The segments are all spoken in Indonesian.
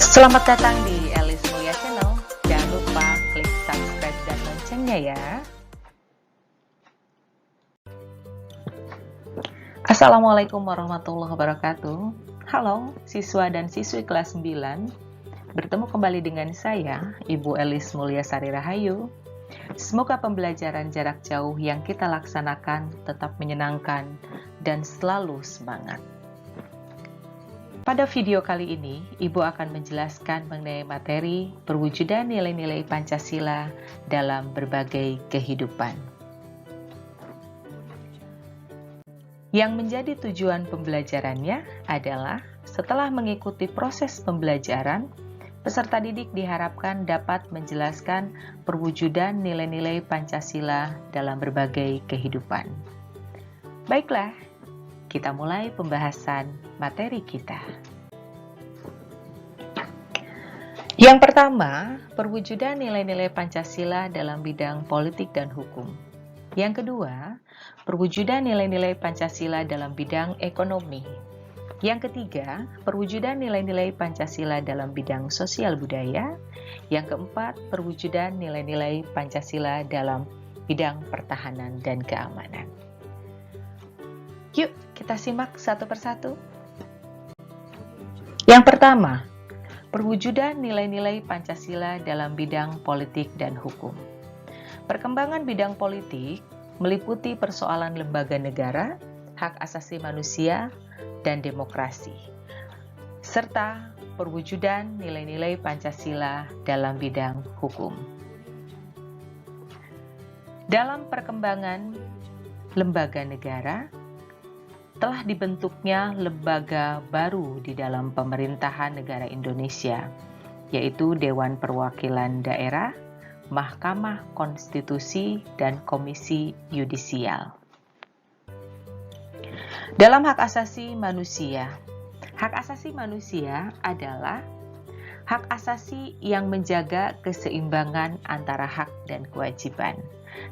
Selamat datang di Elis Mulia Channel. Jangan lupa klik subscribe dan loncengnya ya. Assalamualaikum warahmatullahi wabarakatuh. Halo siswa dan siswi kelas 9. Bertemu kembali dengan saya, Ibu Elis Mulia Sari Rahayu. Semoga pembelajaran jarak jauh yang kita laksanakan tetap menyenangkan dan selalu semangat. Pada video kali ini, Ibu akan menjelaskan mengenai materi perwujudan nilai-nilai Pancasila dalam berbagai kehidupan. Yang menjadi tujuan pembelajarannya adalah setelah mengikuti proses pembelajaran, peserta didik diharapkan dapat menjelaskan perwujudan nilai-nilai Pancasila dalam berbagai kehidupan. Baiklah, kita mulai pembahasan materi kita. Yang pertama, perwujudan nilai-nilai Pancasila dalam bidang politik dan hukum. Yang kedua, perwujudan nilai-nilai Pancasila dalam bidang ekonomi. Yang ketiga, perwujudan nilai-nilai Pancasila dalam bidang sosial budaya. Yang keempat, perwujudan nilai-nilai Pancasila dalam bidang pertahanan dan keamanan. Yuk, kita simak satu persatu. Yang pertama, perwujudan nilai-nilai Pancasila dalam bidang politik dan hukum. Perkembangan bidang politik meliputi persoalan lembaga negara, hak asasi manusia, dan demokrasi, serta perwujudan nilai-nilai Pancasila dalam bidang hukum. Dalam perkembangan lembaga negara, telah dibentuknya lembaga baru di dalam pemerintahan negara Indonesia, yaitu Dewan Perwakilan Daerah, Mahkamah Konstitusi, dan Komisi Yudisial. Dalam hak asasi manusia adalah hak asasi yang menjaga keseimbangan antara hak dan kewajiban.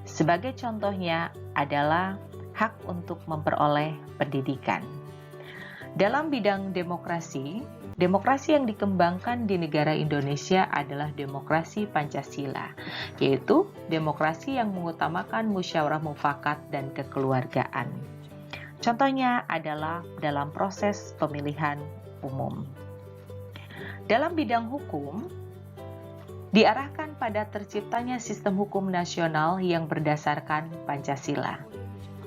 Sebagai contohnya adalah hak untuk memperoleh pendidikan. Dalam bidang demokrasi yang dikembangkan di negara Indonesia adalah demokrasi Pancasila, yaitu demokrasi yang mengutamakan musyawarah mufakat dan kekeluargaan. Contohnya adalah dalam proses pemilihan umum. Dalam bidang hukum, diarahkan pada terciptanya sistem hukum nasional yang berdasarkan Pancasila.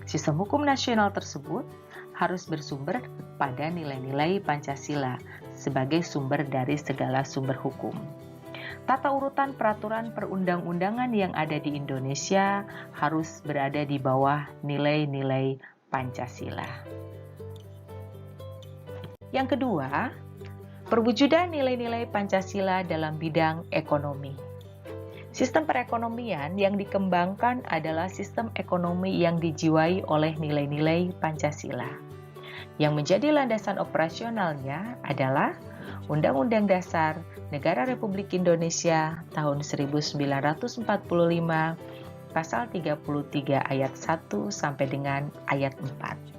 Sistem hukum nasional tersebut harus bersumber pada nilai-nilai Pancasila sebagai sumber dari segala sumber hukum. Tata urutan peraturan perundang-undangan yang ada di Indonesia harus berada di bawah nilai-nilai Pancasila. Yang kedua, perwujudan nilai-nilai Pancasila dalam bidang ekonomi. Sistem perekonomian yang dikembangkan adalah sistem ekonomi yang dijiwai oleh nilai-nilai Pancasila. Yang menjadi landasan operasionalnya adalah Undang-Undang Dasar Negara Republik Indonesia tahun 1945, pasal 33 ayat 1 sampai dengan ayat 4.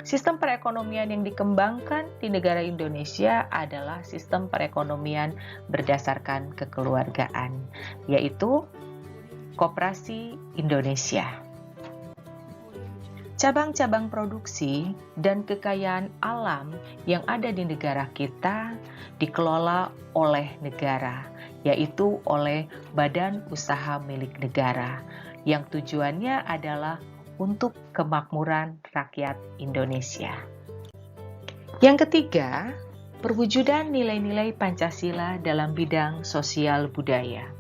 Sistem perekonomian yang dikembangkan di negara Indonesia adalah sistem perekonomian berdasarkan kekeluargaan, yaitu Koperasi Indonesia. Cabang-cabang produksi dan kekayaan alam yang ada di negara kita dikelola oleh negara, yaitu oleh Badan Usaha Milik Negara, yang tujuannya adalah untuk kemakmuran rakyat Indonesia. Yang ketiga, perwujudan nilai-nilai Pancasila dalam bidang sosial budaya.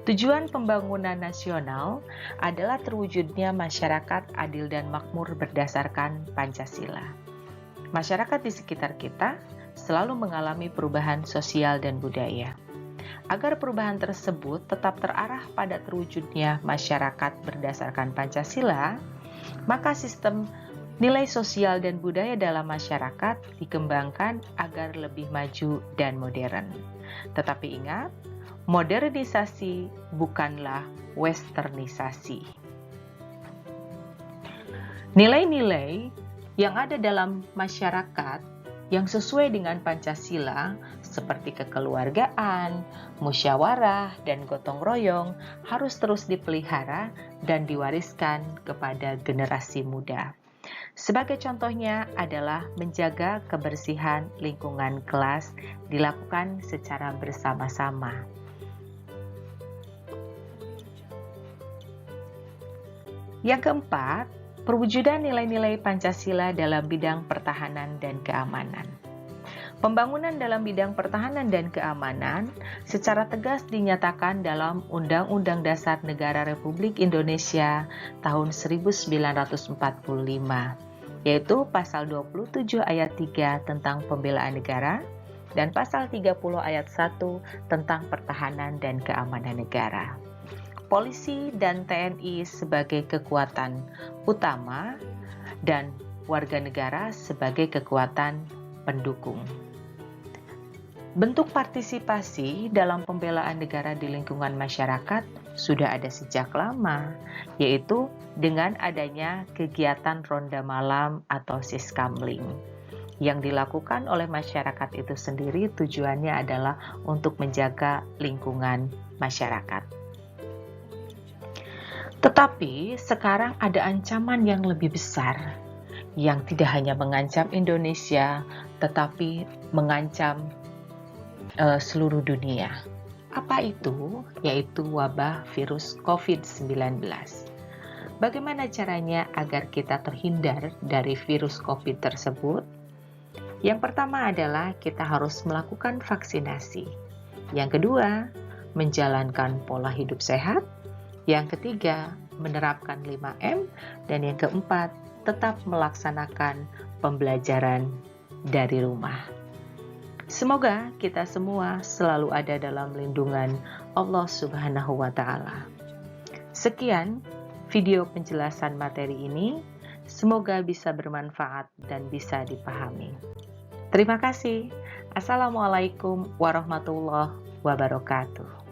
Tujuan pembangunan nasional adalah terwujudnya masyarakat adil dan makmur berdasarkan Pancasila. Masyarakat di sekitar kita selalu mengalami perubahan sosial dan budaya. Agar perubahan tersebut tetap terarah pada terwujudnya masyarakat berdasarkan Pancasila, maka sistem nilai sosial dan budaya dalam masyarakat dikembangkan agar lebih maju dan modern. Tetapi ingat, modernisasi bukanlah westernisasi. Nilai-nilai yang ada dalam masyarakat yang sesuai dengan Pancasila seperti kekeluargaan, musyawarah, dan gotong royong harus terus dipelihara dan diwariskan kepada generasi muda. Sebagai contohnya adalah menjaga kebersihan lingkungan kelas dilakukan secara bersama-sama. Yang keempat, perwujudan nilai-nilai Pancasila dalam bidang pertahanan dan keamanan. Pembangunan dalam bidang pertahanan dan keamanan secara tegas dinyatakan dalam Undang-Undang Dasar Negara Republik Indonesia tahun 1945, yaitu pasal 27 ayat 3 tentang pembelaan negara dan pasal 30 ayat 1 tentang pertahanan dan keamanan negara. Polisi dan TNI sebagai kekuatan utama dan warga negara sebagai kekuatan pendukung. Bentuk partisipasi dalam pembelaan negara di lingkungan masyarakat sudah ada sejak lama, yaitu dengan adanya kegiatan ronda malam atau siskamling yang dilakukan oleh masyarakat itu sendiri. Tujuannya adalah untuk menjaga lingkungan masyarakat. Tetapi sekarang ada ancaman yang lebih besar, yang tidak hanya mengancam Indonesia, tetapi mengancam seluruh dunia. Apa itu? Yaitu wabah virus COVID-19. Bagaimana caranya agar kita terhindar dari virus COVID tersebut? Yang pertama adalah kita harus melakukan vaksinasi. Yang kedua, menjalankan pola hidup sehat. Yang ketiga, menerapkan 5M. Dan yang keempat, tetap melaksanakan pembelajaran dari rumah. Semoga kita semua selalu ada dalam lindungan Allah Subhanahu wa Ta'ala. Sekian video penjelasan materi ini. Semoga bisa bermanfaat dan bisa dipahami. Terima kasih. Assalamualaikum warahmatullahi wabarakatuh.